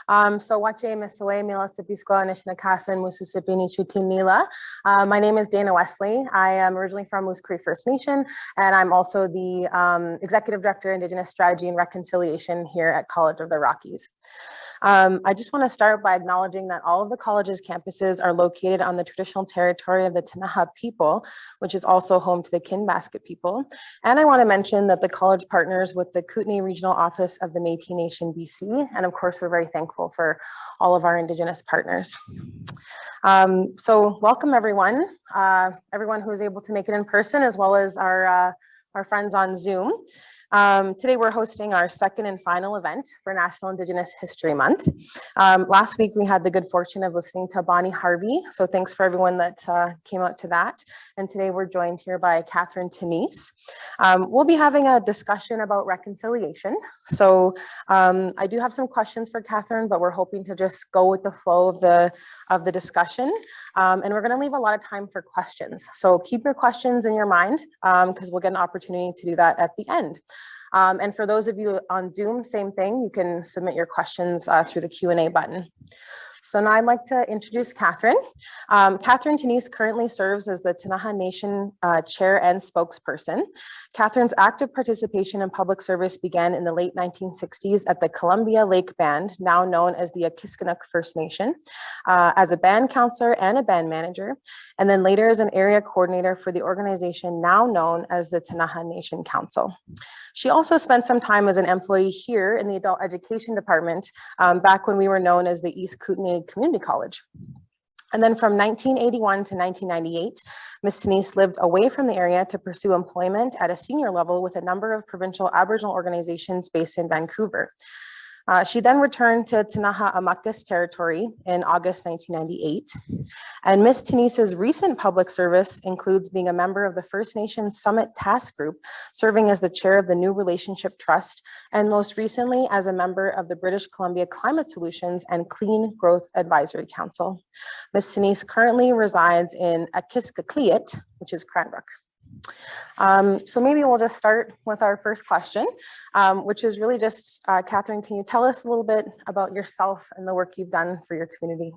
So wache mesoe mila sipisco Ktunaxa Mususipi Nichutinila. My name is Dana Wesley. I am originally from Moose Cree First Nation, and I'm also the Executive Director, Indigenous Strategy and Reconciliation here at College of the Rockies. I just want to start by acknowledging that all of the college's campuses are located on the traditional territory of the Ktunaxa people, which is also home to the Kinbasket people. And I want to mention that the college partners with the Kootenay Regional Office of the Métis Nation BC. And of course, we're very thankful for all of our Indigenous partners. So welcome everyone, everyone who is able to make it in person, as well as our friends on Zoom. Today we're hosting our second and final event for National Indigenous History Month. Last week we had the good fortune of listening to Bonnie Harvey, so thanks for everyone that came out to that. And today we're joined here by Kathryn Teneese. We'll be having a discussion about reconciliation. So I do have some questions for Kathryn, but we're hoping to just go with the flow of the discussion. And we're going to leave a lot of time for questions. So keep your questions in your mind because we'll get an opportunity to do that at the end. And for those of you on Zoom, same thing, you can submit your questions through the Q&A button. So now I'd like to introduce Kathryn. Kathryn Teneese currently serves as the Ktunaxa Nation Chair and spokesperson. Kathryn's active participation in public service began in the late 1960s at the Columbia Lake Band, now known as the ʔakisq First Nation, as a band counselor and a band manager, and then later as an area coordinator for the organization now known as the Ktunaxa Nation Council. She also spent some time as an employee here in the adult education department back when we were known as the East Kootenay Community College. And then from 1981 to 1998, Ms. Teneese lived away from the area to pursue employment at a senior level with a number of provincial Aboriginal organizations based in Vancouver. She then returned to Ktunaxa ʔamakʔis territory in August 1998. And Ms. Teneese's recent public service includes being a member of the First Nations Summit Task Group, serving as the chair of the New Relationship Trust, and most recently as a member of the British Columbia Climate Solutions and Clean Growth Advisory Council. Ms. Teneese currently resides in ʔakisq, which is Cranbrook. So maybe we'll just start with our first question, which is really just, Kathryn, can you tell us a little bit about yourself and the work you've done for your community?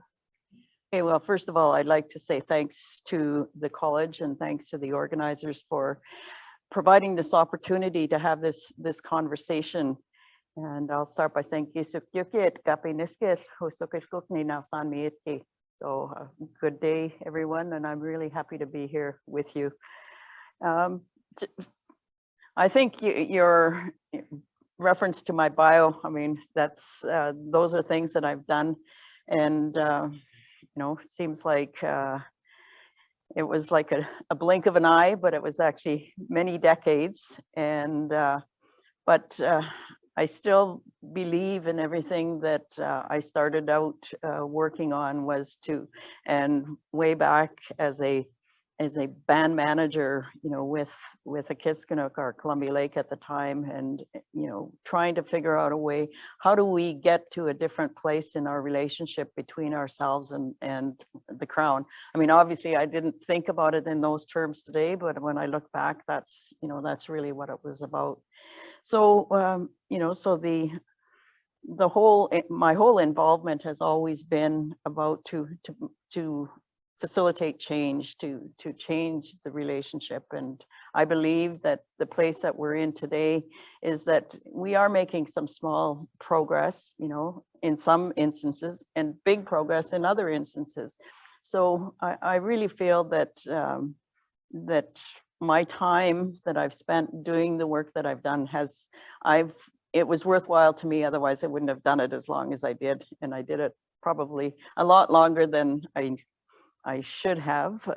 Okay, well, first of all, I'd like to say thanks to the college and thanks to the organizers for providing this opportunity to have this conversation. And I'll start by saying ʔamakʔis So good day, everyone, and I'm really happy to be here with you. I think your reference to my bio, I mean, that's those are things that I've done, and you know, it seems like it was like a blink of an eye, but it was actually many decades. And but I still believe in everything that I started out working on was to, and way back as a band manager, you know, with ʔakisq or Columbia Lake at the time, and you know, trying to figure out a way, how do we get to a different place in our relationship between ourselves and the Crown? I mean, obviously I didn't think about it in those terms today, but when I look back, that's, you know, that's really what it was about. So you know, so my whole involvement has always been about to facilitate change, to change the relationship. And I believe that the place that we're in today is that we are making some small progress, you know, in some instances, and big progress in other instances. So I really feel that that my time that I've spent doing the work that I've done it was worthwhile to me. Otherwise I wouldn't have done it as long as I did. And I did it probably a lot longer than I should have,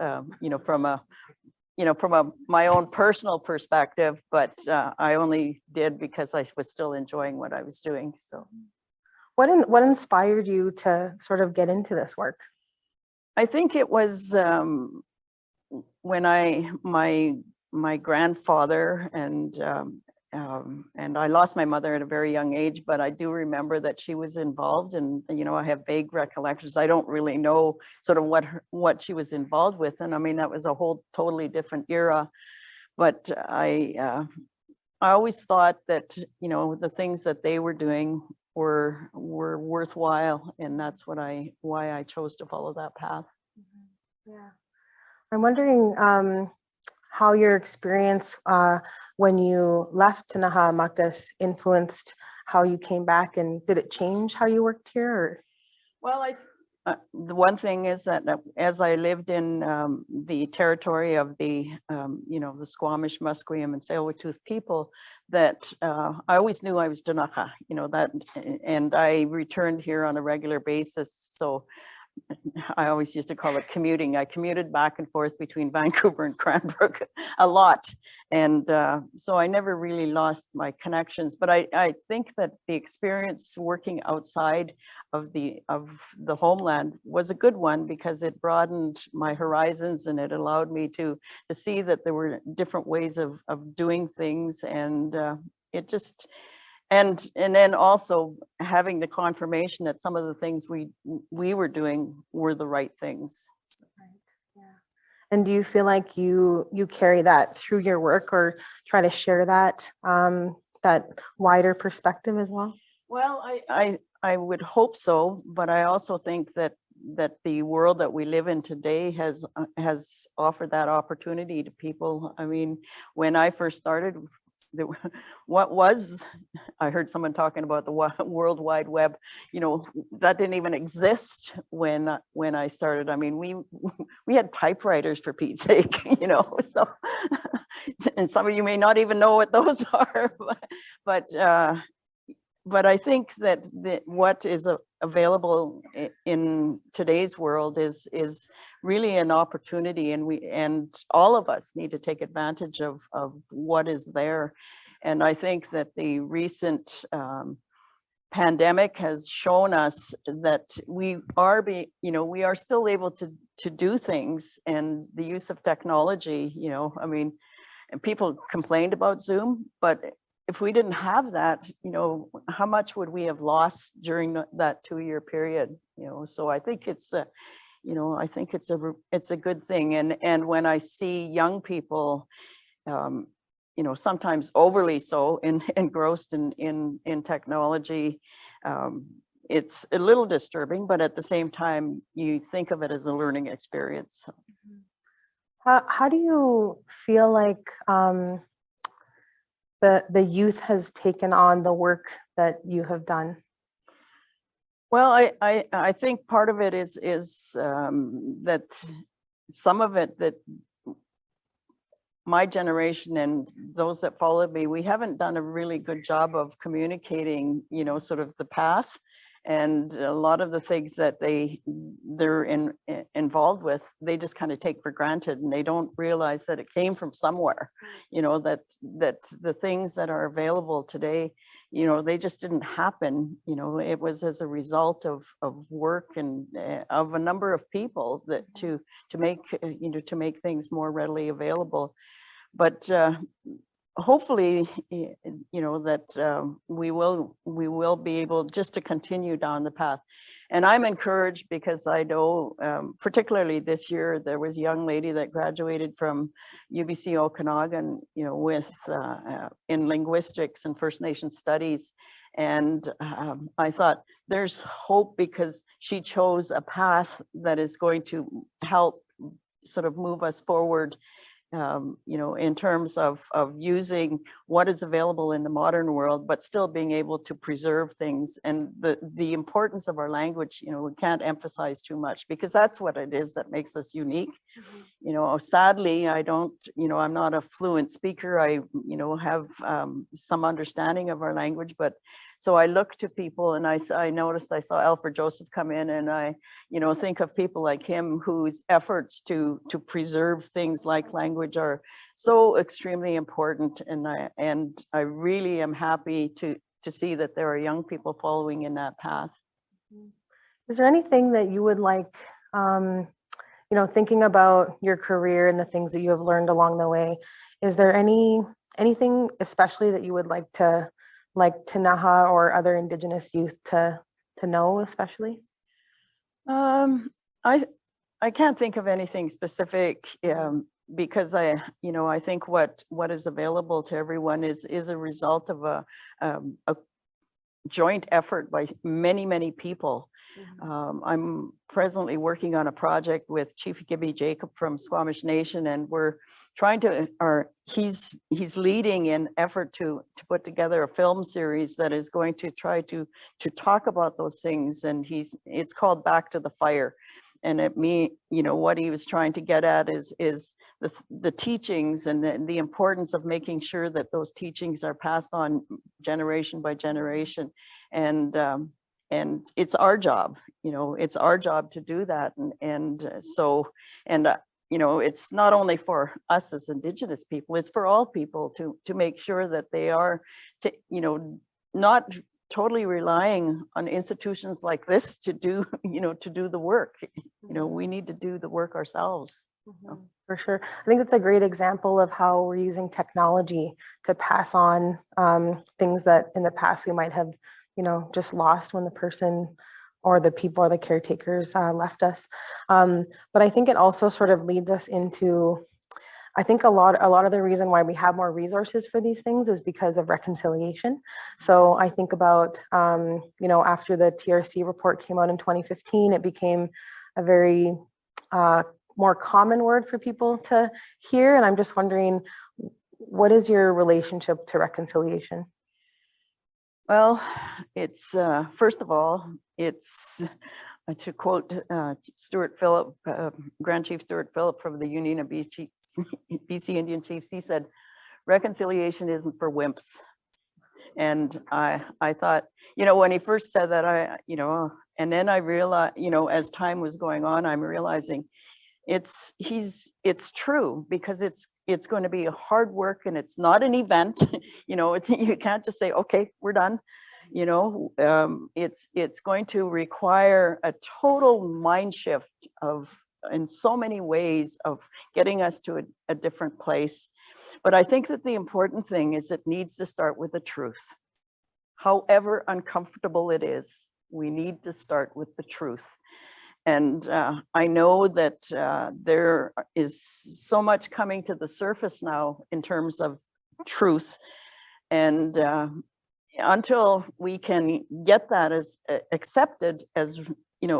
you know, from my own personal perspective, but I only did because I was still enjoying what I was doing. So, what inspired you to sort of get into this work? I think it was when my grandfather and I lost my mother at a very young age, but I do remember that she was involved, and you know, I have vague recollections. I don't really know sort of what she was involved with, and I mean, that was a whole totally different era. But I always thought that, you know, the things that they were doing were worthwhile, and that's why I chose to follow that path. Yeah, I'm wondering how your experience when you left ʔamakʔis influenced how you came back, and did it change how you worked here? Or? Well, the one thing is that as I lived in the territory of the, the Squamish, Musqueam, and Tsleil-Waututh people, that I always knew I was Ktunaxa, that, and I returned here on a regular basis. So I always used to call it commuting. I commuted back and forth between Vancouver and Cranbrook a lot. And so I never really lost my connections. But I think that the experience working outside of the homeland was a good one, because it broadened my horizons, and it allowed me to see that there were different ways of doing things. And it just, and then also having the confirmation that some of the things we were doing were the right things. Right. Yeah. And do you feel like you carry that through your work, or try to share that that wider perspective as well? Well, I would hope so, but I also think that the world that we live in today has offered that opportunity to people. I mean, when I first started, I heard someone talking about the World Wide Web, that didn't even exist when I started. I mean, we had typewriters, for Pete's sake, so, and some of you may not even know what those are, but I think that what is available in today's world is really an opportunity, and all of us need to take advantage of what is there. And I think that the recent pandemic has shown us that we are still able to do things, and the use of technology, I mean, and people complained about Zoom, but if we didn't have that, how much would we have lost during that 2-year period? So I think it's a, it's a good thing. And when I see young people, sometimes overly so engrossed in technology, it's a little disturbing, but at the same time, you think of it as a learning experience. How do you feel like the youth has taken on the work that you have done? Well, I think part of it is that some of it, that my generation and those that followed me, we haven't done a really good job of communicating, sort of the past. And a lot of the things that they're involved with, they just kind of take for granted, and they don't realize that it came from somewhere. That the things that are available today, they just didn't happen. It was as a result of work and of a number of people that to make things more readily available. But hopefully, that we will be able just to continue down the path. And I'm encouraged, because I know, particularly this year, there was a young lady that graduated from UBC Okanagan, with in linguistics and First Nation studies. And I thought, there's hope, because she chose a path that is going to help sort of move us forward, in terms of using what is available in the modern world, but still being able to preserve things. And the importance of our language, we can't emphasize too much, because that's what it is that makes us unique. Sadly, I don't, I'm not a fluent speaker. I, have some understanding of our language, but so I look to people, and I noticed, I saw Alfred Joseph come in, and I, think of people like him, whose efforts to preserve things like language are so extremely important. And I really am happy to see that there are young people following in that path. Is there anything that you would like, thinking about your career and the things that you have learned along the way, is there anything especially that you would like Ktunaxa or other Indigenous youth to know, especially? I can't think of anything specific, because I think what is available to everyone is a result of joint effort by many, many people. I'm presently working on a project with Chief Gibby Jacob from Squamish Nation, and we're trying to, he's leading an effort to put together a film series that is going to try to talk about those things. And it's called Back to the Fire. And what he was trying to get at is the teachings and the importance of making sure that those teachings are passed on generation by generation. And it's our job, it's our job to do that. It's not only for us as Indigenous people, it's for all people to make sure that they are, not totally relying on institutions like this to do, to do the work. We need to do the work ourselves. For sure. I think it's a great example of how we're using technology to pass on things that in the past we might have, just lost when the person or the people or the caretakers left us. But I think it also sort of leads us into, I think a lot of the reason why we have more resources for these things is because of reconciliation. So I think about, after the TRC report came out in 2015, it became a very more common word for people to hear. And I'm just wondering, what is your relationship to reconciliation? Well, it's first of all, it's to quote Stuart Phillip, Grand Chief Stuart Phillip from the Union of BC Indian Chiefs. He said, reconciliation isn't for wimps. And I thought, when he first said that, and then I realized, as time was going on, I'm realizing it's true, because it's going to be hard work, and it's not an event. You can't just say, okay, we're done. It's going to require a total mind shift in so many ways of getting us to a different place. But I think that the important thing is it needs to start with the truth. However uncomfortable it is, we need to start with the truth. And I know that there is so much coming to the surface now in terms of truth. And until we can get that as accepted as,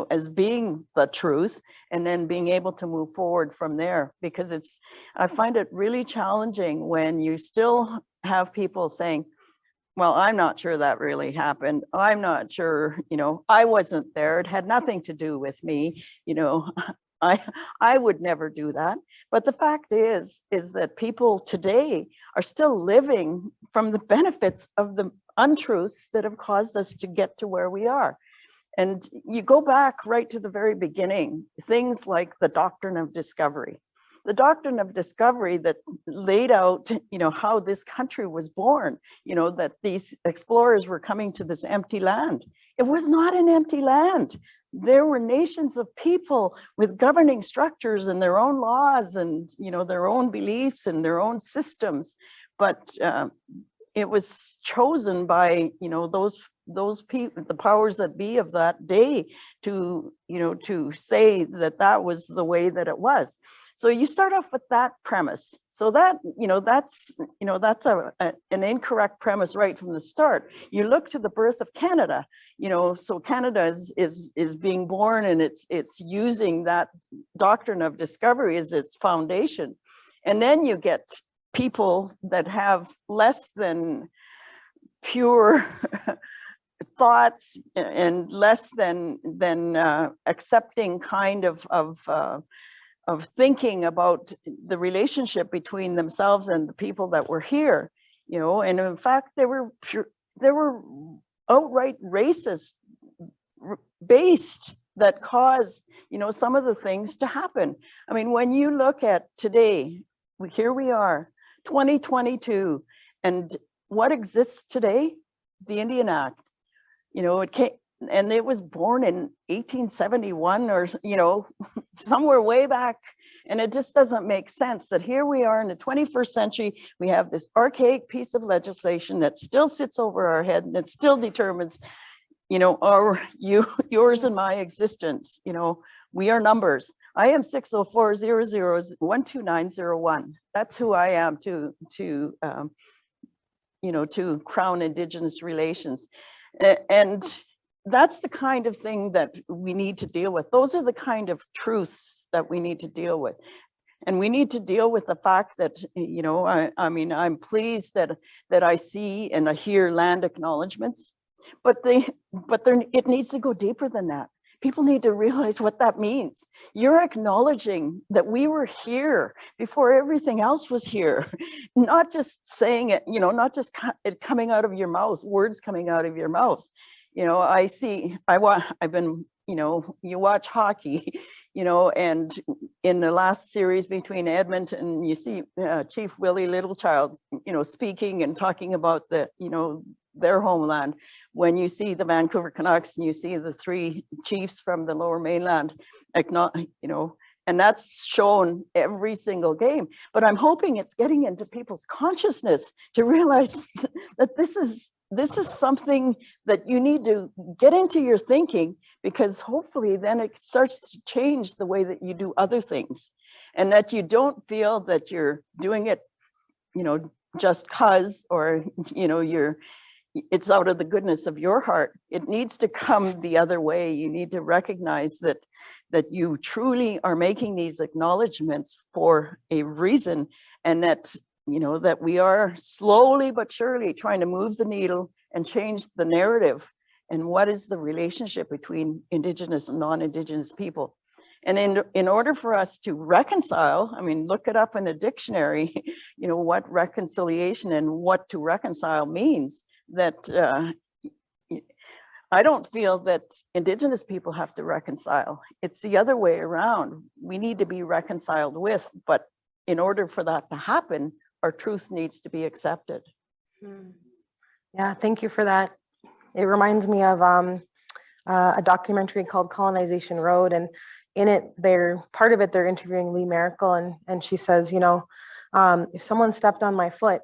as being the truth, and then being able to move forward from there, because I find it really challenging when you still have people saying, well, I'm not sure that really happened. I'm not sure, I wasn't there. It had nothing to do with me. I would never do that. But the fact is that people today are still living from the benefits of the untruths that have caused us to get to where we are. And you go back right to the very beginning, things like the doctrine of discovery. The doctrine of discovery that laid out, how this country was born, that these explorers were coming to this empty land. It was not an empty land. There were nations of people with governing structures and their own laws and, their own beliefs and their own systems. But it was chosen by, those people, the powers that be of that day, to say that was the way that it was. So you start off with that premise. So that, that's an incorrect premise right from the start. You look to the birth of Canada, so Canada is being born, and it's using that doctrine of discovery as its foundation. And then you get people that have less than pure thoughts and less than accepting kind of thinking about the relationship between themselves and the people that were here, and in fact, they were outright racist based that caused, some of the things to happen. I mean, when you look at today, here we are, 2022, and what exists today? The Indian Act. It came, and it was born in 1871 or, somewhere way back. And it just doesn't make sense that here we are in the 21st century, we have this archaic piece of legislation that still sits over our head, and it still determines, yours and my existence. We are numbers. I am 604-00-12901. That's who I am to Crown Indigenous Relations. And that's the kind of thing that we need to deal with. Those are the kind of truths that we need to deal with. And we need to deal with the fact that, you know, I mean, I'm pleased that I see and I hear land acknowledgements, but it needs to go deeper than that. People need to realize what that means. You're acknowledging that we were here before everything else was here, not just saying it, you know, not just it coming out of your mouth, words coming out of your mouth. You know, I've been, you know, you watch hockey, you know, and in the last series between Edmonton, you see Chief Willie Littlechild, you know, speaking and talking about the, you know, their homeland. When you see the Vancouver Canucks and you see the 3 chiefs from the Lower Mainland, you know, and that's shown every single game. But I'm hoping it's getting into people's consciousness to realize that this is something that you need to get into your thinking, because hopefully then it starts to change the way that you do other things, and that you don't feel that you're doing it, you know, just cause, or, you know, it's out of the goodness of your heart. It needs to come the other way. You need to recognize that you truly are making these acknowledgements for a reason, and that, you know, that we are slowly but surely trying to move the needle and change the narrative. And what is the relationship between Indigenous and non-Indigenous people? And in order for us to reconcile, I mean, look it up in a dictionary, you know, what reconciliation and what to reconcile means. That I don't feel that Indigenous people have to reconcile. It's the other way around. We need to be reconciled with, but in order for that to happen, our truth needs to be accepted. Yeah, thank you for that. It reminds me of a documentary called Colonization Road, and in it, part of it, they're interviewing Lee Maracle, and she says, you know, if someone stepped on my foot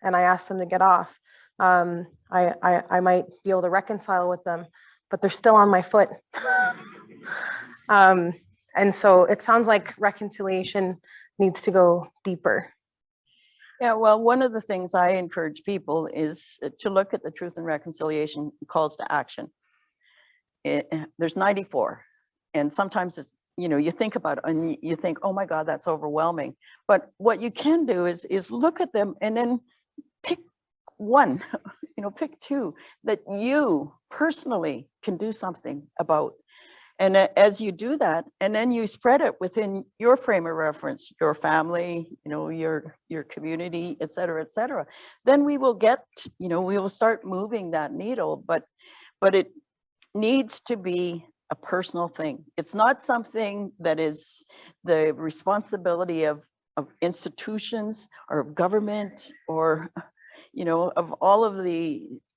and I asked them to get off, I might be able to reconcile with them, but they're still on my foot. And so it sounds like reconciliation needs to go deeper. Yeah, well, one of the things I encourage people is to look at the Truth and Reconciliation calls to action. There's 94, and sometimes it's, you know, you think about it and you think, oh my God, that's overwhelming. But what you can do is look at them and then pick one, you know, pick 2 that you personally can do something about. And as you do that, and then you spread it within your frame of reference, your family, you know, your community, et cetera, then we will get, you know, we will start moving that needle, but it needs to be a personal thing. It's not something that is the responsibility of institutions or of government or, you know, of all of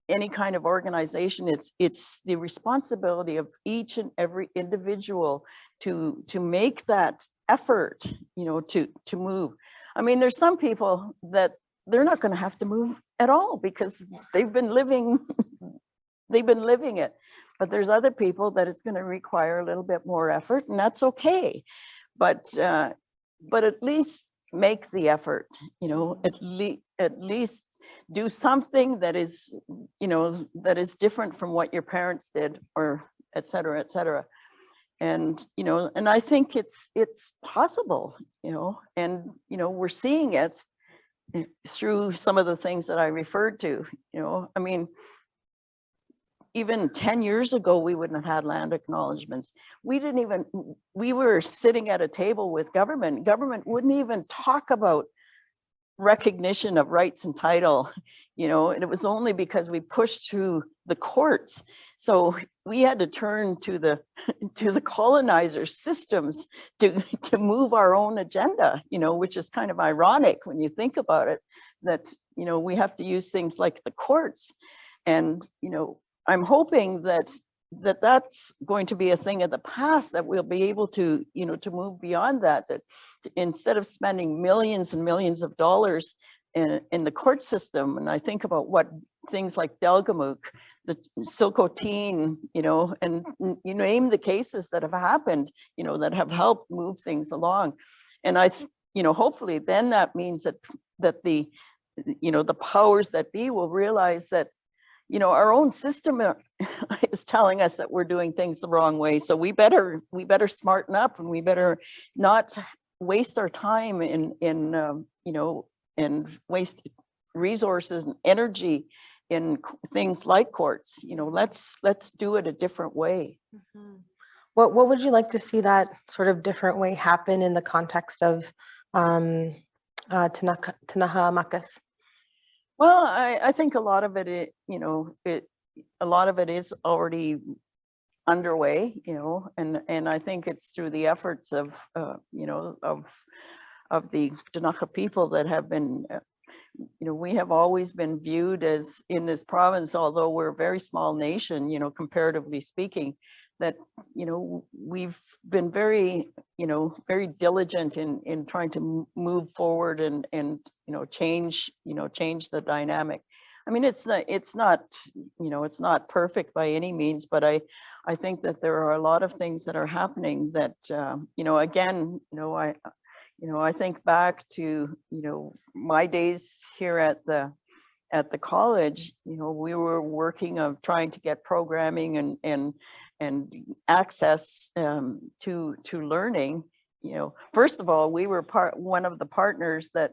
any kind of organization. It's the responsibility of each and every individual to make that effort, you know, to move. I mean, there's some people that they're not going to have to move at all because they've been living it. But there's other people that it's going to require a little bit more effort, and that's okay. But at least make the effort, you know, at least do something that is, you know, that is different from what your parents did, or et cetera, and, you know, and I think it's possible, you know, and, you know, we're seeing it through some of the things that I referred to, you know. I mean, even 10 years ago, we wouldn't have had land acknowledgements. We were sitting at a table with government. Government wouldn't even talk about recognition of rights and title, you know, and it was only because we pushed through the courts. So we had to turn to the colonizer systems to move our own agenda, you know, which is kind of ironic when you think about it, that, you know, we have to use things like the courts. And, you know, I'm hoping that's going to be a thing of the past, that we'll be able to, you know, to move beyond that, instead of spending millions and millions of dollars in the court system. And I think about what things like ʔamakʔis, the Silcoteen, you know, and you name the cases that have happened, you know, that have helped move things along. And you know, hopefully then that means that the, you know, the powers that be will realize that, you know, our own system is telling us that we're doing things the wrong way. So we better smarten up, and we better not waste our time in you know, and waste resources and energy in things like courts. You know, let's do it a different way. Mm-hmm. What would you like to see that sort of different way happen in the context of ʔamakʔis? Well, I think a lot of it, you know, a lot of it is already underway, you know, and I think it's through the efforts of, you know, of the Ktunaxa people that have been, you know, we have always been viewed as, in this province, although we're a very small nation, you know, comparatively speaking, that, you know, we've been very, you know, very diligent in trying to move forward and you know, change the dynamic. I mean, it's not, you know, it's not perfect by any means, but I think that there are a lot of things that are happening that, you know, again, you know, I think back to, you know, my days here at the college. You know, we were working on trying to get programming and access to learning. You know, first of all, we were one of the partners that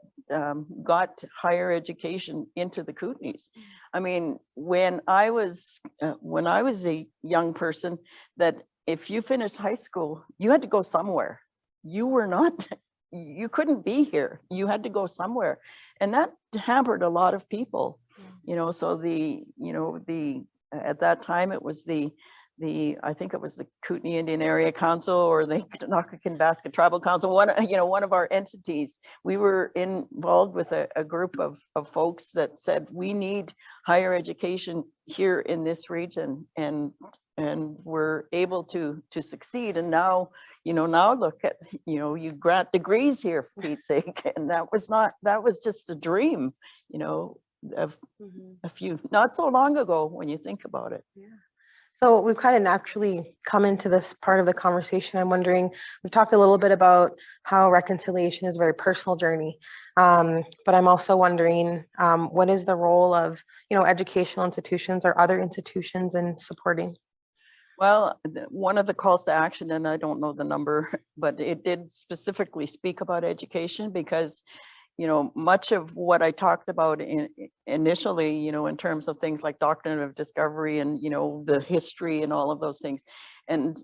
got higher education into the Kootenays. I mean, when I was a young person, that if you finished high school, you had to go somewhere. You couldn't be here. You had to go somewhere, and that hampered a lot of people. You know, so at that time it was I think it was the Kootenay Indian Area Council or the ʔakisq Tribal Council, one of our entities. We were involved with a group of folks that said we need higher education here in this region, and we're able to succeed. And now, you know, now look at, you know, you grant degrees here, for Pete's sake, and that was just a dream, you know, of a few, not so long ago when you think about it. Yeah. So we've kind of naturally come into this part of the conversation. I'm wondering, we've talked a little bit about how reconciliation is a very personal journey, but I'm also wondering, what is the role of, you know, educational institutions or other institutions in supporting? Well, one of the calls to action, and I don't know the number, but it did specifically speak about education, because, you know, much of what I talked about initially, you know, in terms of things like doctrine of discovery and, you know, the history and all of those things. And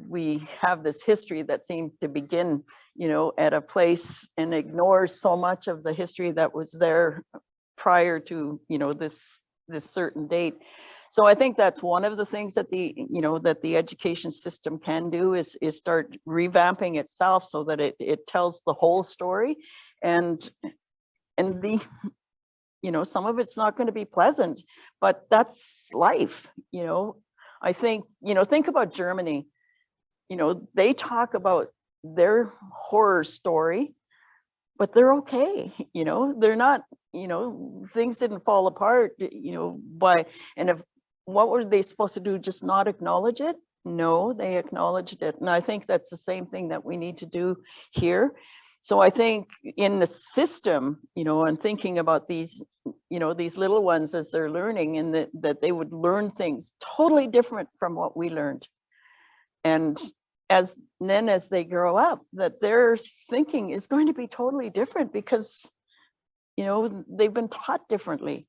we have this history that seems to begin, you know, at a place and ignores so much of the history that was there prior to, you know, this certain date. So I think that's one of the things that the education system can do is start revamping itself so that it tells the whole story. And the, you know, some of it's not going to be pleasant, but that's life. You know, I think, you know, think about Germany. You know, they talk about their horror story, but they're okay. You know, they're not, you know, things didn't fall apart, you know, and if, what were they supposed to do? Just not acknowledge it? No, they acknowledged it. And I think that's the same thing that we need to do here. So I think in the system, you know, and thinking about these, you know, these little ones as they're learning, and that they would learn things totally different from what we learned. And then as they grow up, that their thinking is going to be totally different because, you know, they've been taught differently.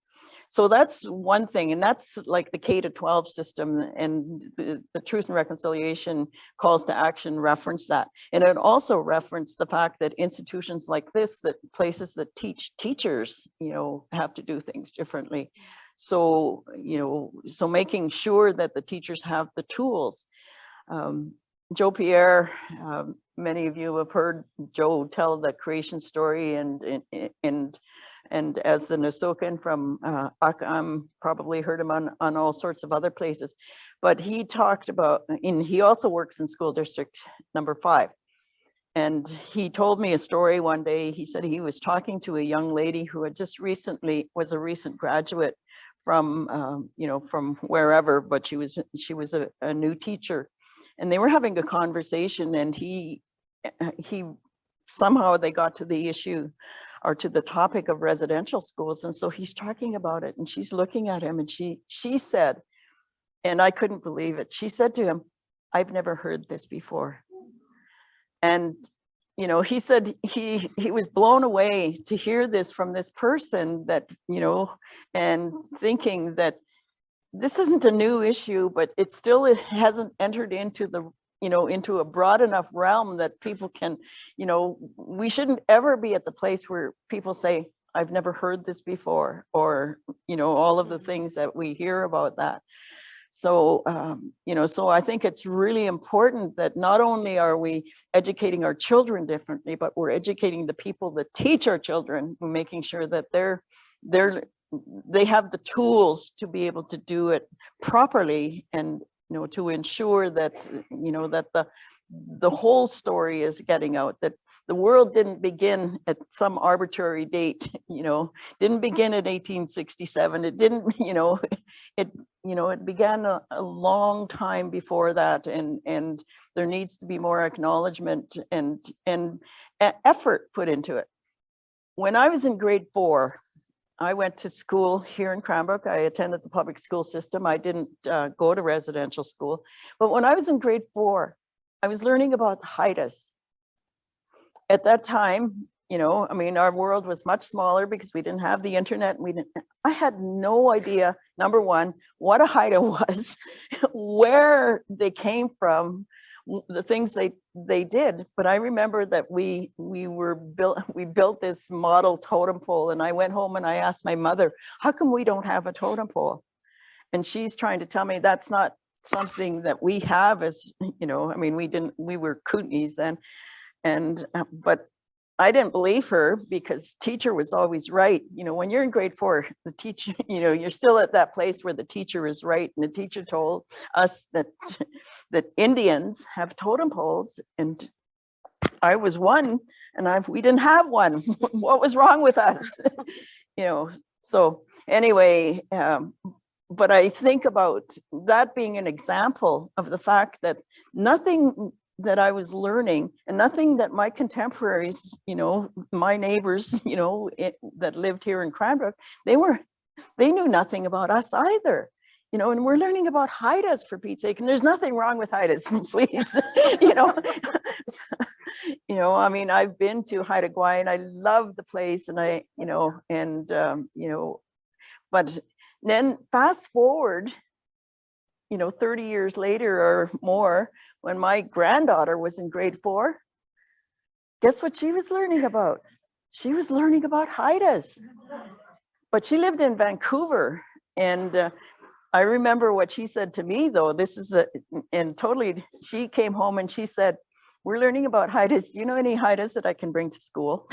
So that's one thing, and that's like the K-12 system, and the Truth and Reconciliation calls to action reference that. And it also referenced the fact that institutions like this, that places that teach teachers, you know, have to do things differently. So, you know, so making sure that the teachers have the tools. Joe Pierre, many of you have heard Joe tell the creation story, and as the Nasukan from probably heard him on all sorts of other places, but he talked about, and he also works in school district number 5. And he told me a story one day. He said he was talking to a young lady who had just was a recent graduate from, you know, from wherever, but she was a new teacher, and they were having a conversation, and he somehow they got to the issue or to the topic of residential schools. And so he's talking about it, and she's looking at him, and she said, and I couldn't believe it. She said to him, "I've never heard this before." And, you know, he said he was blown away to hear this from this person that, you know, and thinking that this isn't a new issue, but it still hasn't entered into the, you know, into a broad enough realm that people can, you know, we shouldn't ever be at the place where people say, "I've never heard this before," or, you know, all of the things that we hear about that. So, you know, so I think it's really important that not only are we educating our children differently, but we're educating the people that teach our children, making sure that they have the tools to be able to do it properly, and, you know, to ensure that, you know, that the whole story is getting out, that the world didn't begin at some arbitrary date, you know, didn't begin in 1867. It didn't, you know, it began a long time before that, and there needs to be more acknowledgement and effort put into it. When I was in grade 4, I went to school here in Cranbrook. I attended the public school system. I didn't go to residential school, but when I was in grade 4, I was learning about ʔamakʔis. At that time, you know, I mean, our world was much smaller because we didn't have the internet. I had no idea, number one, what a ʔamakʔis was, where they came from, the things they did. But I remember that we built this model totem pole, and I went home and I asked my mother, "How come we don't have a totem pole?" And she's trying to tell me that's not something that we have, as, you know, I mean, we were Kootenays then. And, but I didn't believe her, because teacher was always right. You know, when you're in grade 4, the teacher, you know, you're still at that place where the teacher is right. And the teacher told us that Indians have totem poles, and I was one, and we didn't have one. What was wrong with us? You know, so anyway, but I think about that being an example of the fact that nothing that I was learning, and nothing that my contemporaries, you know, my neighbors, you know, that lived here in Cranbrook, they knew nothing about us either, you know, and we're learning about ʔamakʔis, for Pete's sake, and there's nothing wrong with ʔamakʔis, please, you know. You know, I mean, I've been to ʔamakʔis and I love the place, and you know, and, you know, but then fast forward, you know, 30 years later or more, when my granddaughter was in grade 4, guess what she was learning about? She was learning about ʔamakʔis. But she lived in Vancouver, and I remember what she said to me, though. This is and totally, she came home and she said, "We're learning about ʔamakʔis. Do you know any ʔamakʔis that I can bring to school?"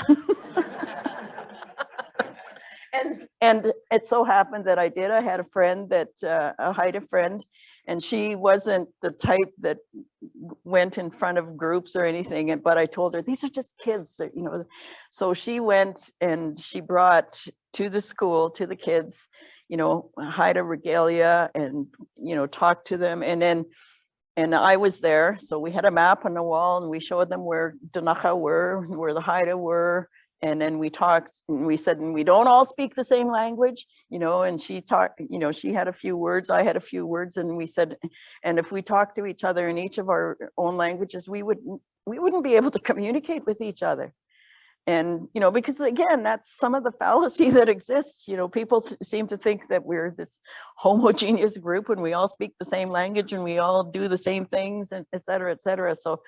And it so happened that I did. I had a friend that, a ʔamakʔis friend, and she wasn't the type that went in front of groups or anything. But I told her, these are just kids, you know. So she went and she brought to the school, to the kids, you know, ʔamakʔis regalia, and, you know, talked to them. And I was there. So we had a map on the wall, and we showed them where Ktunaxa were, where the ʔamakʔis were. And then we talked, and we said, and we don't all speak the same language, you know, and she talked, you know, she had a few words, I had a few words, and we said, and if we talked to each other in each of our own languages, we wouldn't be able to communicate with each other. And, you know, because again, that's some of the fallacy that exists. You know, people seem to think that we're this homogeneous group and we all speak the same language and we all do the same things, and et cetera, et cetera. So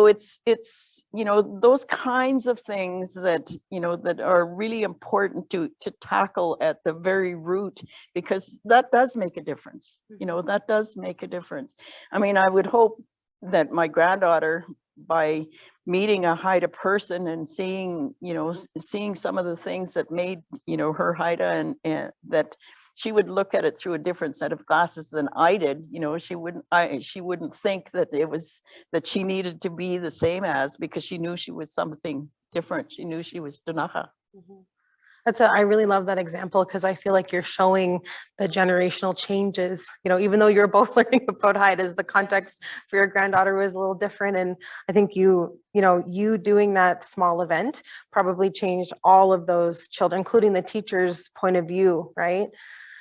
it's, you know, those kinds of things that, you know, that are really important to tackle at the very root, because that does make a difference. You know, that does make a difference. I mean, I would hope that my granddaughter, by meeting a ʔamakʔis person and seeing, you know, seeing some of the things that made, you know, her ʔamakʔis, and that she would look at it through a different set of glasses than I did. You know, she wouldn't think that it was, that she needed to be the same as, because she knew she was something different. She knew she was Ktunaxa. I really love that example because I feel like you're showing the generational changes, even though you're both learning about ʔamakʔis, the context for your granddaughter was a little different. And I think you doing that small event probably changed all of those children, including the teacher's point of view, right?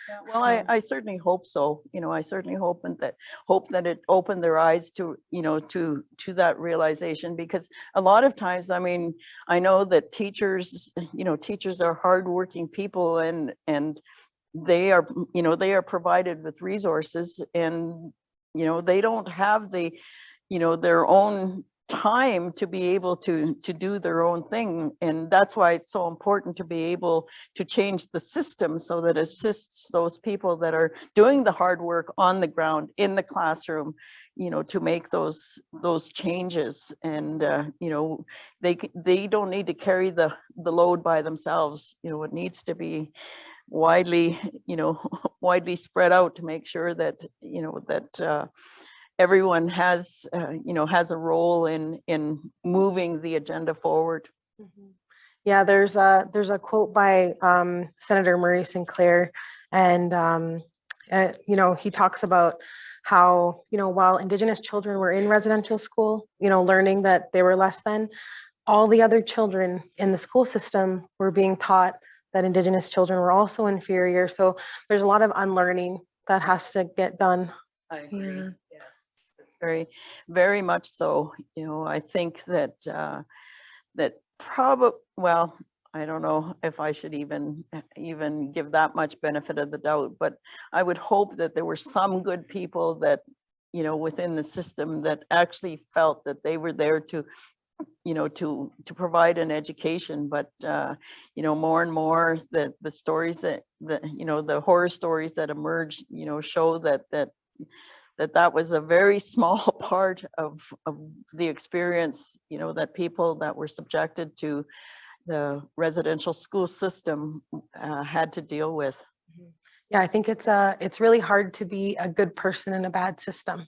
Yeah, well, I certainly hope so. I certainly hope that it opened their eyes to, to that realization, because a lot of times, I mean, I know that teachers are hardworking people, and they are provided with resources, and, they don't have the, their own time to be able to do their own thing. And that's why it's so important to be able to change the system so that assists those people that are doing the hard work on the ground in the classroom, to make those changes. And they don't need to carry the load by themselves. It needs to be widely spread out to make sure that everyone has a role in moving the agenda forward. Mm-hmm. Yeah, there's a quote by Senator Murray Sinclair, and he talks about how, while Indigenous children were in residential school, learning that they were less than, all the other children in the school system were being taught that Indigenous children were also inferior. So there's a lot of unlearning that has to get done. I agree. Yeah. Yes, it's very, very much so. I think that well, I don't know if I should even give that much benefit of the doubt, but I would hope that there were some good people that, within the system that actually felt that they were there to provide an education. But more and more the stories that the horror stories that emerge, show that was a very small part of the experience, that people that were subjected to the residential school system had to deal with. Yeah, I think it's really hard to be a good person in a bad system,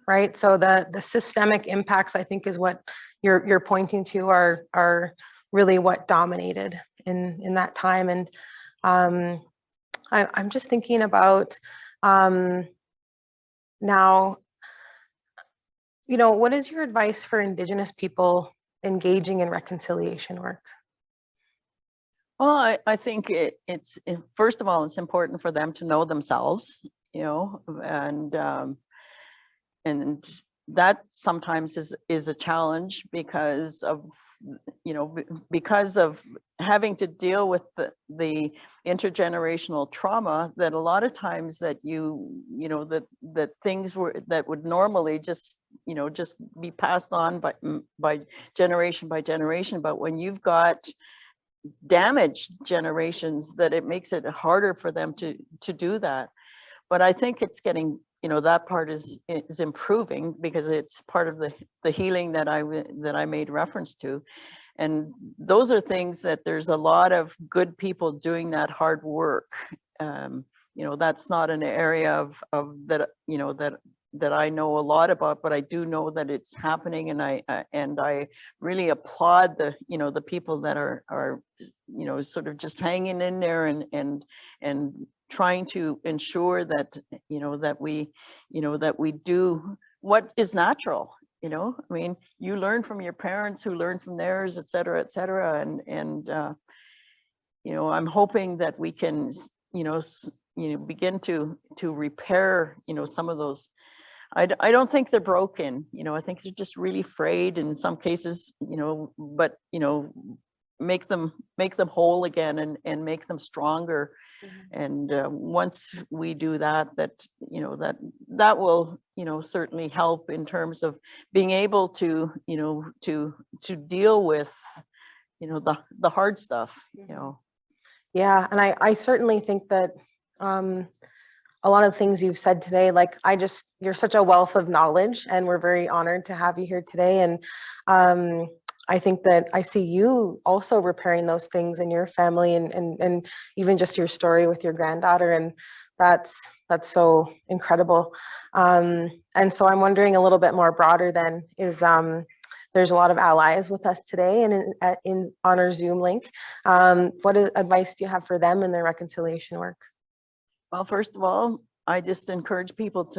right? So the systemic impacts, I think, is what you're pointing to are really what dominated in that time. And I'm just thinking about now, what is your advice for Indigenous people engaging in reconciliation work? Well, I think it's first of all, it's important for them to know themselves, and that sometimes is a challenge because of having to deal with the intergenerational trauma, that a lot of times that that things that would normally just be passed on by generation, but when you've got damaged generations, that it makes it harder for them to do that. But I think it's getting, that part is improving, because it's part of the healing that I made reference to. And those are things that there's a lot of good people doing that hard work. That's not an area of that, that I know a lot about, but I do know that it's happening, and I really applaud the people that are sort of just hanging in there and trying to ensure that that we do what is natural. I mean, you learn from your parents who learn from theirs, et cetera, and I'm hoping that we can begin to repair some of those. I don't think they're broken, I think they're just really frayed in some cases, but make them whole again and make them stronger. Mm-hmm. And once we do that, that will certainly help in terms of being able to to deal with the hard stuff. Yeah, and I certainly think that a lot of things you've said today, like you're such a wealth of knowledge, and we're very honored to have you here today. And I think that I see you also repairing those things in your family, and even just your story with your granddaughter, and that's so incredible. And so I'm wondering a little bit more broader then, is there's a lot of allies with us today and on our Zoom link. What advice do you have for them in their reconciliation work? Well, first of all, I just encourage people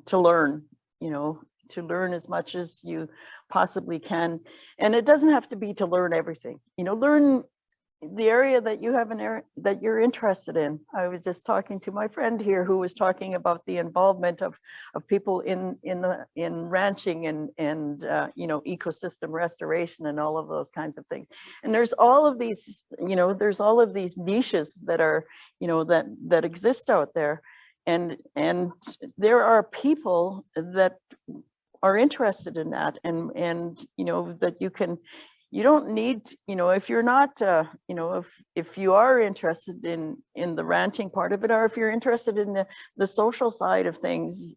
to learn, to learn as much as you possibly can. And it doesn't have to be to learn everything, learn the area that you have that you're interested in. I was just talking to my friend here who was talking about the involvement of people in ranching and ecosystem restoration and all of those kinds of things. And there's all of these, there's all of these niches that are, that exist out there. And there are people that are interested in that, and that you don't need, if you're not, if you are interested in the ranching part of it, or if you're interested in the social side of things,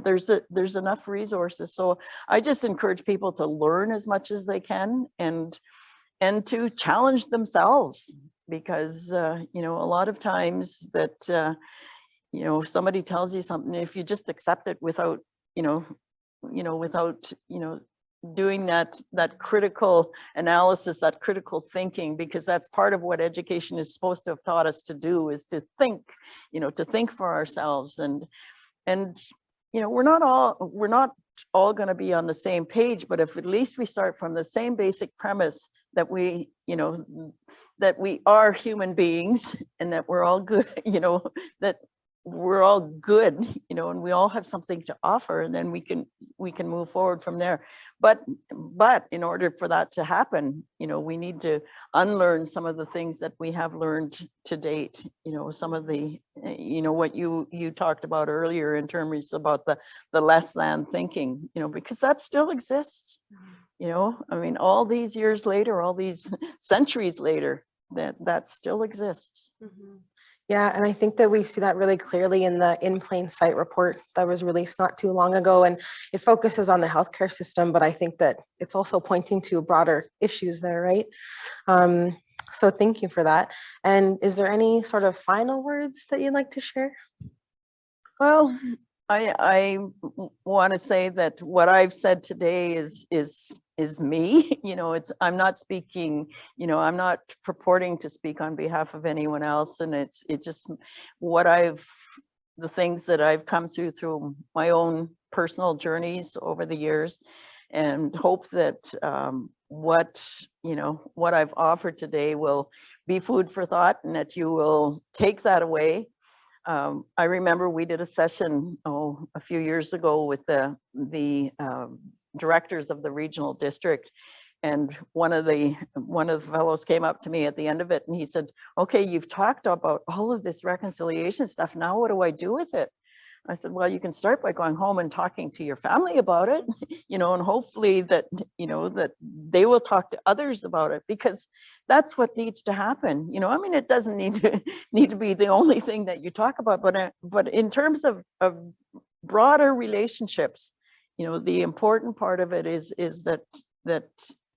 there's enough resources. So I just encourage people to learn as much as they can and to challenge themselves, because a lot of times that somebody tells you something, if you just accept it without without doing that critical analysis, that critical thinking, because that's part of what education is supposed to have taught us to do, is to think, to think for ourselves. And we're not all going to be on the same page, but if at least we start from the same basic premise that we are human beings and that we're all good, that we're all good, and we all have something to offer, and then we can move forward from there. But in order for that to happen, we need to unlearn some of the things that we have learned to date. Some of the, what you talked about earlier in terms about the less than thinking, because that still exists. I mean, all these years later, all these centuries later, that still exists. Mm-hmm. Yeah, and I think that we see that really clearly in the In Plain Sight report that was released not too long ago, and it focuses on the healthcare system, but I think that it's also pointing to broader issues there, right? So thank you for that. And is there any sort of final words that you'd like to share? Well, I want to say that what I've said today is me. I'm not speaking, I'm not purporting to speak on behalf of anyone else, and it's just the things that I've come through my own personal journeys over the years, and hope that what I've offered today will be food for thought, and that you will take that away. I remember we did a session a few years ago with the directors of the regional district, and one of the fellows came up to me at the end of it, and he said, "Okay, you've talked about all of this reconciliation stuff. Now what do I do with it?" I said, "Well, you can start by going home and talking to your family about it, and hopefully that that they will talk to others about it, because that's what needs to happen." I mean, it doesn't need to be the only thing that you talk about, but in terms of broader relationships, the important part of it is that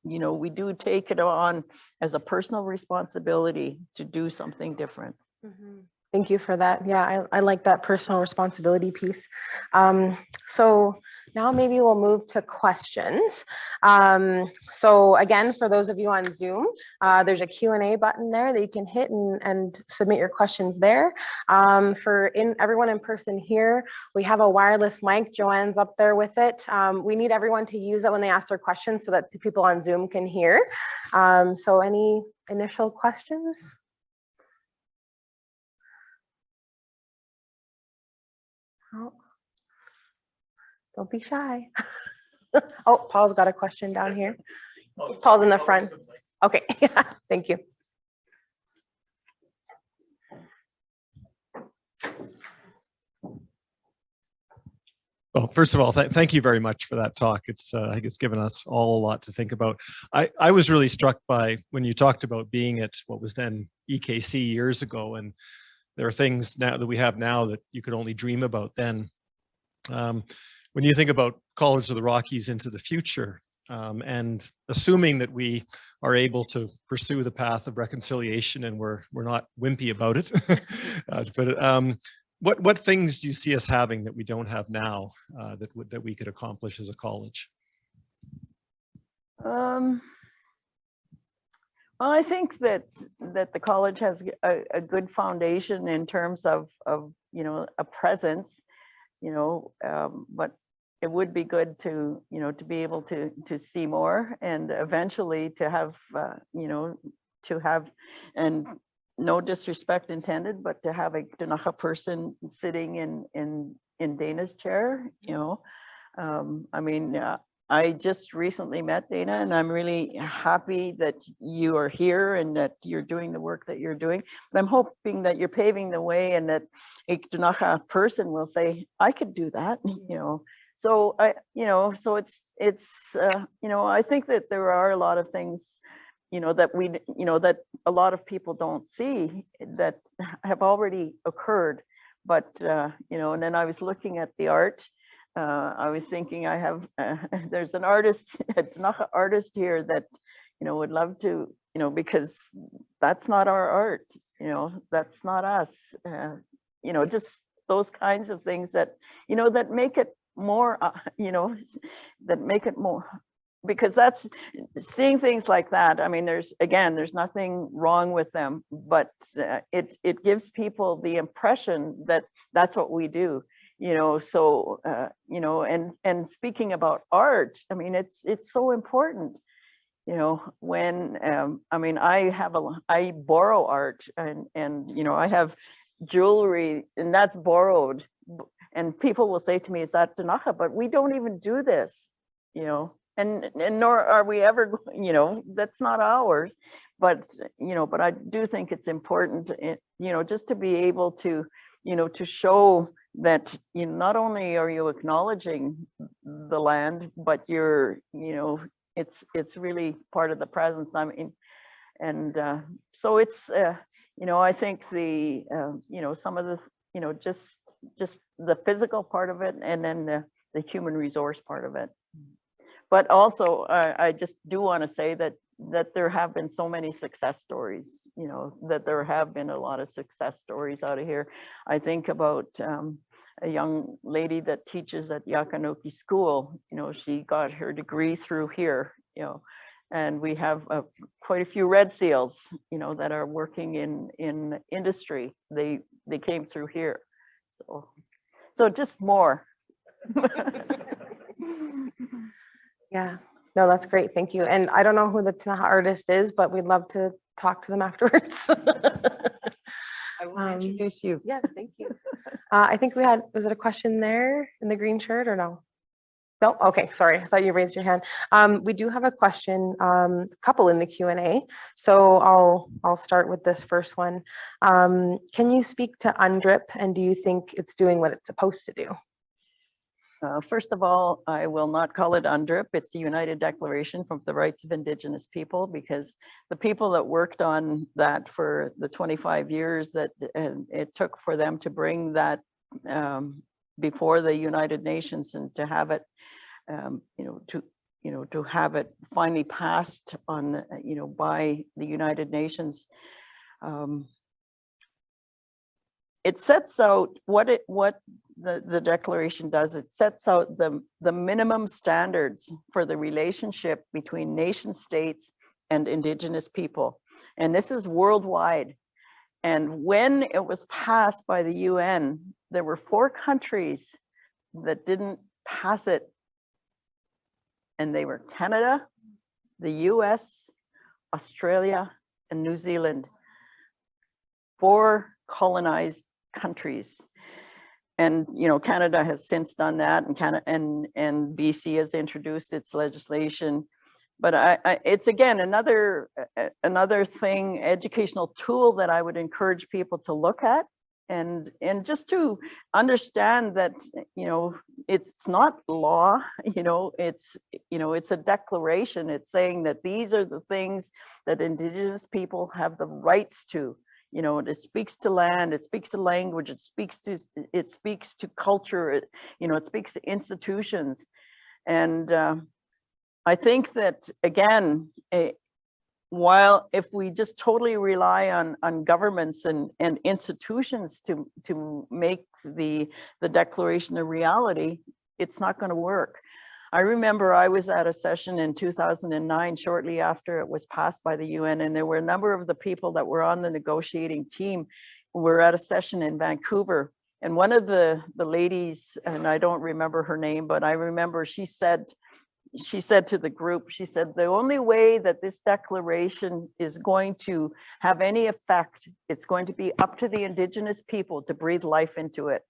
we do take it on as a personal responsibility to do something different. Mm-hmm. Thank you for that. Yeah, I like that personal responsibility piece. So now maybe we'll move to questions. So again, for those of you on Zoom, there's a Q&A button there that you can hit and submit your questions there. For everyone in person here, we have a wireless mic. Joanne's up there with it. We need everyone to use it when they ask their questions so that the people on Zoom can hear. So any initial questions? Oh, don't be shy. Oh, Paul's got a question down here. Paul's in the front. Okay, thank you. Well, first of all, thank you very much for that talk. I think it's given us all a lot to think about. I was really struck by when you talked about being at what was then EKC years ago, and there are things now that we have now that you could only dream about then. When you think about College of the Rockies into the future, and assuming that we are able to pursue the path of reconciliation and we're not wimpy about it, what things do you see us having that we don't have now that we could accomplish as a college? Well, I think that the college has a good foundation in terms of you know, a presence, you know, but it would be good to, you know, to be able to see more, and eventually to have you know, to have, and no disrespect intended, but to have a Ktunaxa person sitting in Dana's chair, you know. I mean, I just recently met Dana, and I'm really happy that you are here and that you're doing the work that you're doing. But I'm hoping that you're paving the way, and that a Ktunaxa person will say, I could do that, you know. So you know, so it's you know, I think that there are a lot of things, you know, that we, you know, that a lot of people don't see that have already occurred. But you know, and then I was looking at the art. I was thinking, I have there's an artist, a Ktunaxa artist here that, you know, would love to, you know, because that's not our art, you know, that's not us, you know, just those kinds of things that, you know, that make it more, you know, that make it more, because that's seeing things like that. I mean, there's nothing wrong with them, but it gives people the impression that that's what we do. You know, so you know, and speaking about art, I mean, it's so important, you know, when I mean, I borrow art, and you know, I have jewelry, and that's borrowed, and people will say to me, is that Ktunaxa? But we don't even do this, you know, and nor are we ever, you know, that's not ours. But you know, but I do think it's important, you know, just to be able to, you know, to show that, you know, not only are you acknowledging the land, but you're, you know, it's really part of the presence. I mean, and so it's, you know, I think the, you know, some of the, you know, just the physical part of it, and then the human resource part of it. But also, I just do want to say that there have been so many success stories, you know, that there have been a lot of success stories out of here. I think about a young lady that teaches at ʔakisq school, you know, she got her degree through here, you know, and we have quite a few red seals, you know, that are working in industry. They came through here. So just more. Yeah, no, that's great. Thank you. And I don't know who the Ktunaxa artist is, but we'd love to talk to them afterwards. I will introduce you. Yes, thank you. I think we had, was it a question there in the green shirt or no? No, okay, sorry. I thought you raised your hand. We do have a question, a couple in the Q&A. So I'll start with this first one. Can you speak to UNDRIP, and do you think it's doing what it's supposed to do? First of all, I will not call it UNDRIP. It's a United Declaration for the Rights of Indigenous People, because the people that worked on that for the 25 years that it took for them to bring that before the United Nations, and to have it, to have it finally passed on, by the United Nations. It sets out what the declaration does. It sets out the minimum standards for the relationship between nation states and Indigenous people. And this is worldwide. And when it was passed by the UN, there were 4 countries that didn't pass it. And they were Canada, the US, Australia, and New Zealand. 4 colonized countries. And Canada has since done that, and BC has introduced its legislation. But it's again another thing, educational tool that I would encourage people to look at, and just to understand that it's not law, it's a declaration. It's saying that these are the things that Indigenous people have the rights to. It speaks to land, it speaks to language, it speaks to culture, it speaks to institutions. And I think that, again, while if we just totally rely on governments and institutions to make the declaration a reality, it's not going to work. I remember I was at a session in 2009, shortly after it was passed by the UN, and there were a number of the people that were on the negotiating team who were at a session in Vancouver. And one of the ladies, and I don't remember her name, but I remember she said to the group, she said, the only way that this declaration is going to have any effect, it's going to be up to the Indigenous people to breathe life into it.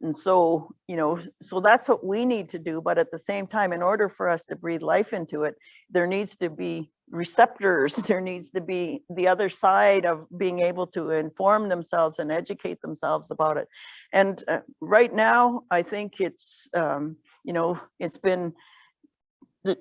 And so, you know, so that's what we need to do. But at the same time, in order for us to breathe life into it, there needs to be receptors. There needs to be the other side of being able to inform themselves and educate themselves about it. And right now, I think it's, you know, it's been,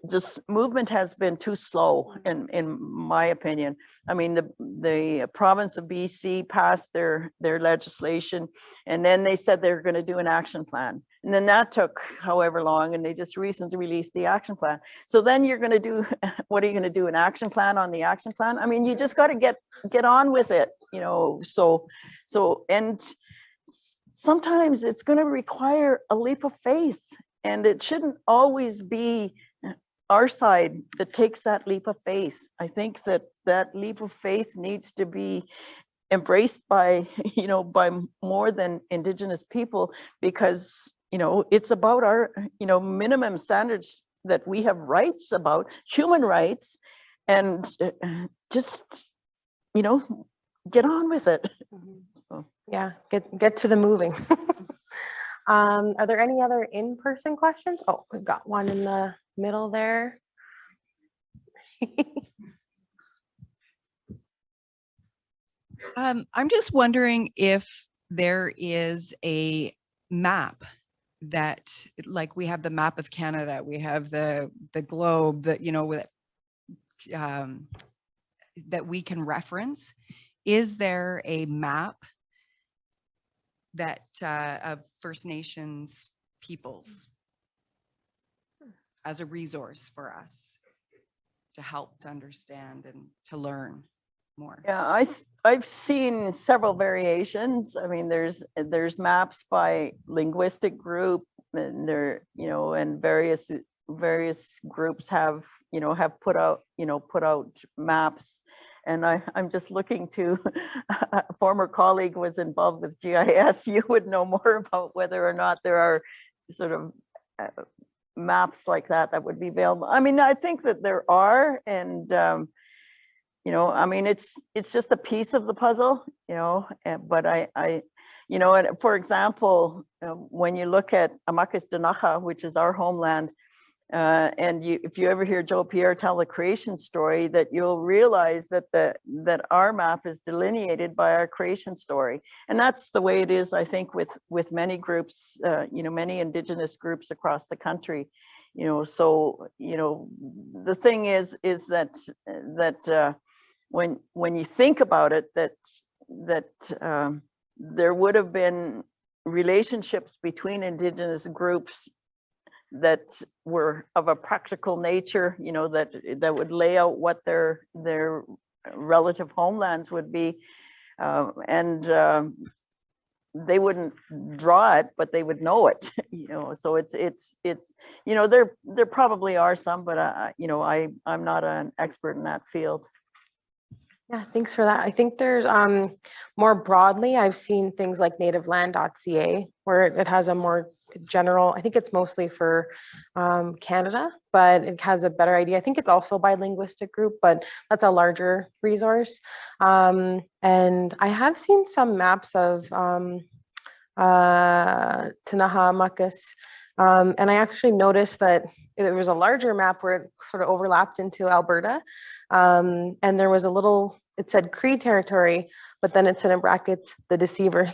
this movement has been too slow, in my opinion. I mean, the province of BC passed their legislation, and then they said they were going to do an action plan. And then that took however long, and they just recently released the action plan. So then you're going to do, what are you going to do, an action plan on the action plan? I mean, you just got to get on with it, you know. So and sometimes it's going to require a leap of faith, and it shouldn't always be our side that takes that leap of faith. I think that that leap of faith needs to be embraced by, you know, by more than Indigenous people, because, you know, it's about our, you know, minimum standards that we have rights about, human rights, and just, you know, get on with it. So. Yeah, get to the moving. Are there any other in-person questions? Oh, we've got one in the middle there. I'm just wondering if there is a map that, like we have the map of Canada, we have the globe that, you know, with that we can reference. Is there a map that of First Nations peoples as a resource for us to help to understand and to learn more? Yeah, I've seen several variations. I mean, there's maps by linguistic group, and there, you know, and various groups have, you know, have put out maps. And I'm just looking to, a former colleague was involved with GIS. You would know more about whether or not there are sort of maps like that would be available. I mean, I think that there are, and you know, I mean, it's just a piece of the puzzle, you know. But I you know, and for example, when you look at ʔamakʔis, which is our homeland, and if you ever hear Joe Pierre tell the creation story, that you'll realize that that our map is delineated by our creation story. And that's the way it is, I think, with many groups, you know, many Indigenous groups across the country, you know. So, you know, the thing is that when you think about it, that there would have been relationships between Indigenous groups that were of a practical nature, you know, that would lay out what their relative homelands would be, and they wouldn't draw it, but they would know it, you know. So it's you know, there probably are some, but you know, I'm not an expert in that field. Yeah, thanks for that. I think there's more broadly, I've seen things like Nativelandca, where it has a more general, I think it's mostly for Canada, but it has a better idea. I think it's also by linguistic group, but that's a larger resource. And I have seen some maps of ʔamakʔis, and I actually noticed that there was a larger map where it sort of overlapped into Alberta, and there was a little, it said Cree territory, but then it said in brackets, the deceivers.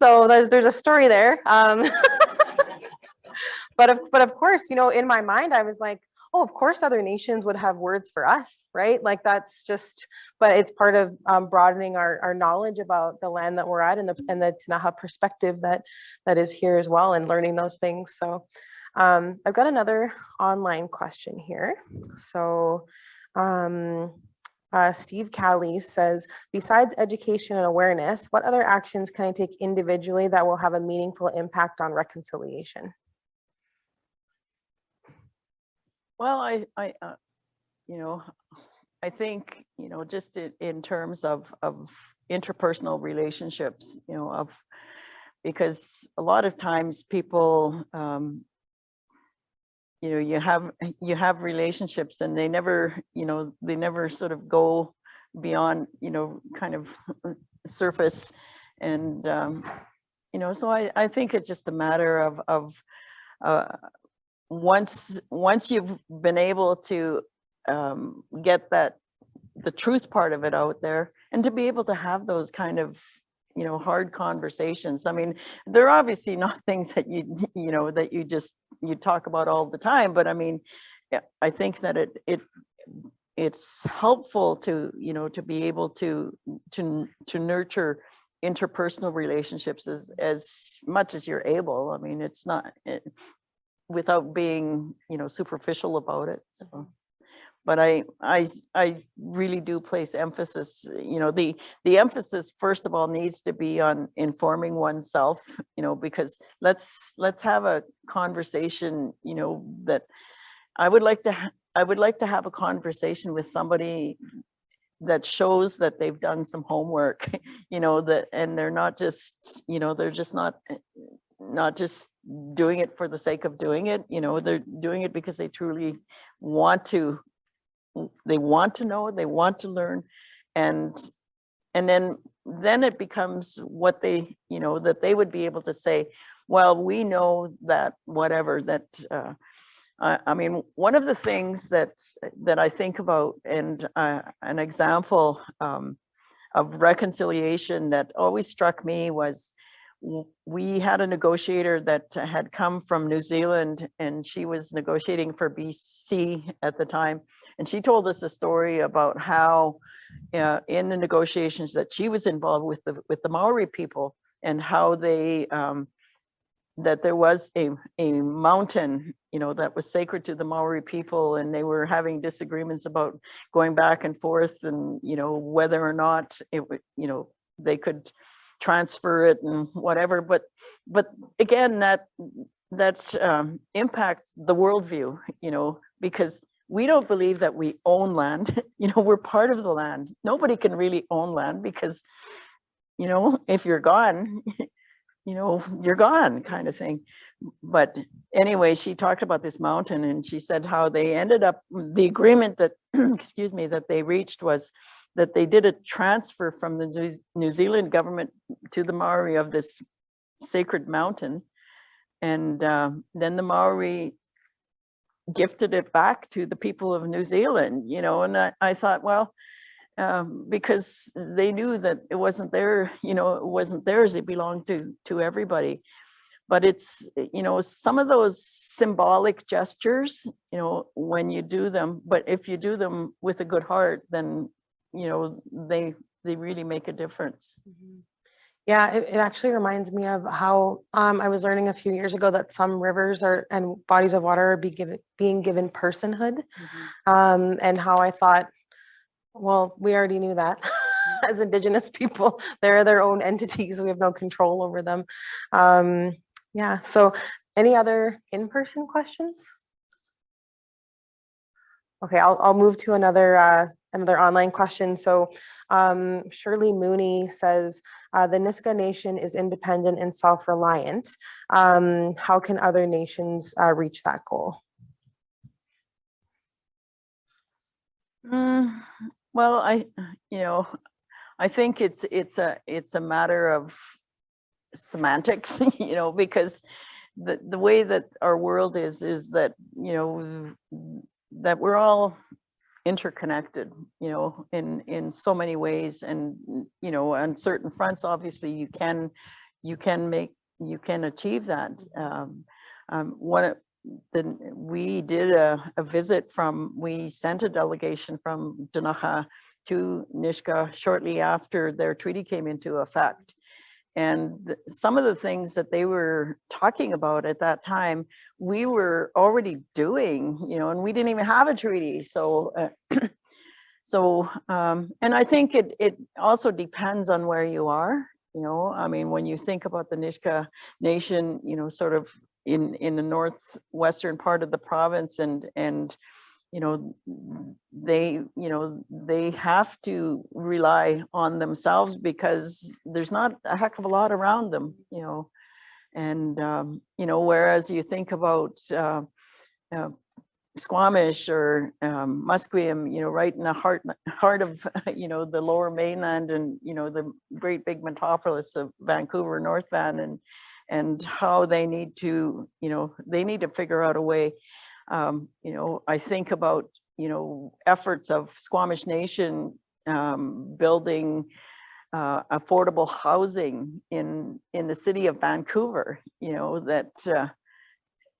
So there's a story there. But of course, you know, in my mind, I was like, oh, of course, other nations would have words for us, right? Like that's just, but it's part of broadening our knowledge about the land that we're at, and the Ktunaxa perspective that is here as well, and learning those things. So I've got another online question here. So Steve Callie says, besides education and awareness, what other actions can I take individually that will have a meaningful impact on reconciliation? Well, you know, I think, you know, just in terms of interpersonal relationships, you know, because a lot of times people, you know, you have relationships and they never, you know, they never sort of go beyond, you know, kind of surface. And, you know, so I think it's just a matter of once you've been able to get the truth part of it out there, and to be able to have those kind of, you know, hard conversations. I mean, they're obviously not things that you know, that you talk about all the time, but I mean, yeah, I think that it's helpful to, you know, to be able to nurture interpersonal relationships as much as you're able. I mean, it's not without being, you know, superficial about it. So, but I really do place emphasis, you know, the emphasis first of all needs to be on informing oneself, you know, because let's have a conversation, you know, that I would like to have a conversation with somebody that shows that they've done some homework, you know, that, and they're not just, you know, they're just not just doing it for the sake of doing it, you know, they're doing it because they truly want to, they want to know, they want to learn, and then it becomes what they, you know, that they would be able to say, well, we know that whatever that, I mean, one of the things that I think about, and an example of reconciliation that always struck me was, we had a negotiator that had come from New Zealand, and she was negotiating for BC at the time. And she told us a story about how in the negotiations that she was involved with the Maori people, and how they, that there was a mountain, you know, that was sacred to the Maori people, and they were having disagreements about going back and forth, and, you know, whether or not it would, you know, they could transfer it and whatever. But again, that impacts the worldview, you know, because we don't believe that we own land. You know, we're part of the land. Nobody can really own land, because, you know, if you're gone, you know, you're gone, kind of thing. But anyway, she talked about this mountain, and she said how they ended up, the agreement that, excuse me, that they reached was that they did a transfer from the New Zealand government to the Maori of this sacred mountain. And then the Maori gifted it back to the people of New Zealand, you know, and I thought, well, because they knew that it wasn't their, you know, it wasn't theirs, it belonged to everybody. But it's, you know, some of those symbolic gestures, you know, when you do them, but if you do them with a good heart, then, you know, they really make a difference. Yeah, it actually reminds me of how I was learning a few years ago that some rivers and bodies of water are being given personhood, and how I thought, well, we already knew that. As Indigenous people, they're their own entities. We have no control over them. Yeah, so any other in-person questions? Okay, I'll move to another online question. So Shirley Mooney says, the ʔakisq Nation is independent and self-reliant. How can other nations reach that goal? Well, you know, I think it's a matter of semantics, you know, because the way that our world is that, you know, that we're all interconnected, you know, in so many ways. And, you know, on certain fronts, obviously you can achieve that. We did a visit we sent a delegation from Ktunaxa to Nisga'a shortly after their treaty came into effect. And some of the things that they were talking about at that time, we were already doing, you know, and we didn't even have a treaty. So, and I think it also depends on where you are, you know. I mean, when you think about the ʔakisq Nation, you know, sort of in the northwestern part of the province, and you know, they have to rely on themselves because there's not a heck of a lot around them, you know. And you know, whereas you think about Squamish or Musqueam, you know, right in the heart of you know, the Lower Mainland, and you know, the great big metropolis of Vancouver, North Van, and how they need to, you know, they need to figure out a way. You know, I think about, you know, efforts of Squamish Nation building affordable housing in the city of Vancouver, you know, that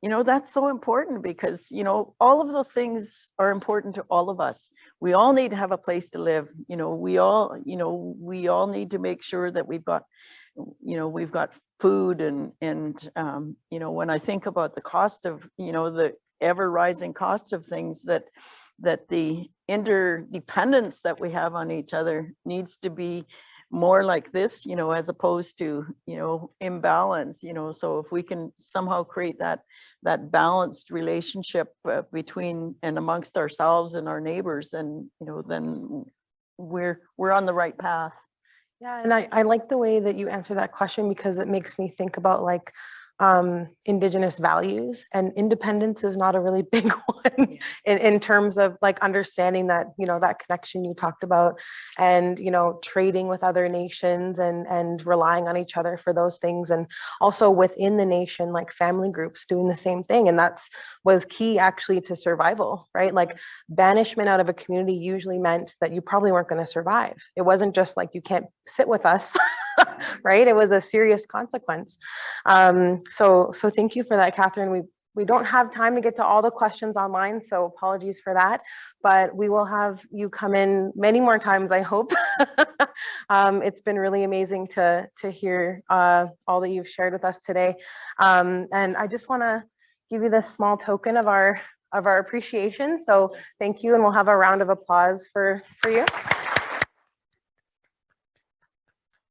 you know, that's so important because, you know, all of those things are important to all of us. We all need to have a place to live. You know, we all need to make sure that we've got, you know, we've got food and you know, when I think about the cost of, you know, the ever rising costs of things, that the interdependence that we have on each other needs to be more like this, you know, as opposed to, you know, imbalance, you know. So if we can somehow create that balanced relationship between and amongst ourselves and our neighbors, then, you know, then we're on the right path. Yeah, and I like the way that you answer that question, because it makes me think about like Indigenous values, and independence is not a really big one in terms of like understanding that, you know, that connection you talked about, and, you know, trading with other nations and relying on each other for those things. And also within the nation, like family groups doing the same thing. And was key actually to survival, right? Like banishment out of a community usually meant that you probably weren't going to survive. It wasn't just like, you can't sit with us. Right? It was a serious consequence. So thank you for that, Kathryn. We don't have time to get to all the questions online, so apologies for that, but we will have you come in many more times, I hope. It's been really amazing to hear all that you've shared with us today. And I just want to give you this small token of our appreciation. So thank you, and we'll have a round of applause for you.